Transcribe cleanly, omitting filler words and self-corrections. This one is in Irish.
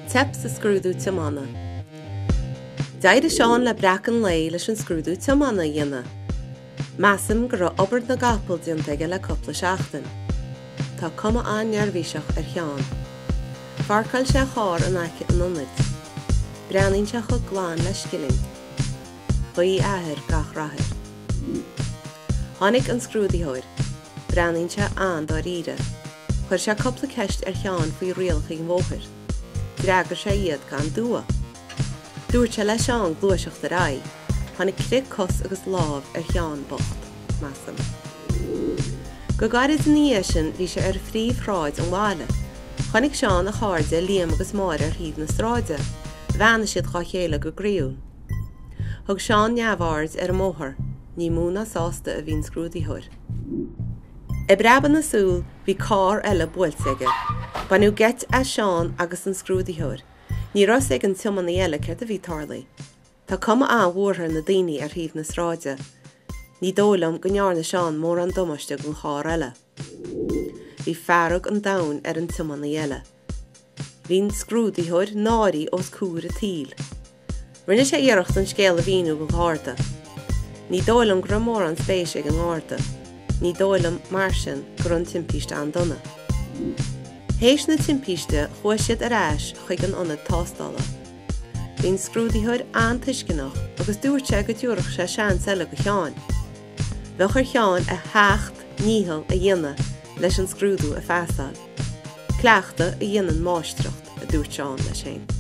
Teip sa scrúdú Tioma. D'fhógair Seán le breachan lei leis an scrúdú Tioma dhéanamh. Measam go raibh obair na gapal diontaige le cupla seachtain. Tá cuma nearbhíseach ar cheann. Farcail sé chár an aice an ionad. Breanaíonn sé chug gláán le sciling. Buí áthir gach rathir. Tháinig an scrúdaíthir. Breanaíonn sé dá ríre. Chuir sé cupla ceist ar cheann faoi rialchaí mhóthir. Dreagar sé iad gan dua. Dúirt sé leis an gluaiseach de raig. Tháinig clic cos agus lámh ar cheann bocht, measam. Go gairid níos sin bhí sé ar phríomhshráid an bháile. Tháinig Seán a cháirde líam agus máir ar thaobh na stráide. Bheanna siad chá chéile go gríún. Thug Seán neamhard ar móthir, ní múna sásta a bhín scrúdaíthir. I breaban na súl bhí cá eile buailte aige. Banú get a Seán agus an scrúdaíthir. Ní ros ag an Tioma eile ceart a bhí tarlaí. Tá cuma bhuathair na daoine ar thaobh na stráide. Ní dólam go nearna Seán mór an dumaiste go chár eile. Bhí fearg an domhan ar an Tioma eile. Bhín scrúdaíthir náirí os cúr a tíl. Rinne sé iarracht an scéal a bhíú go gharta. Ní dólam gur mór an spéis ag an gharta. Ní dólam mar sin gur an timpiste an donna. Héis na timpiste chuaigh siad ar ais chuig an ionad tástála. Bhín scrúdaíthir tuiscinach agus dúirt sé go dúireach sé sean eile go cheann. Bheadh ar cheann a theacht níthal a dhéanamh leis an scrúdú a feasáil. Cleachta a dhéanann máistreacht a dúirt Seán leis sin.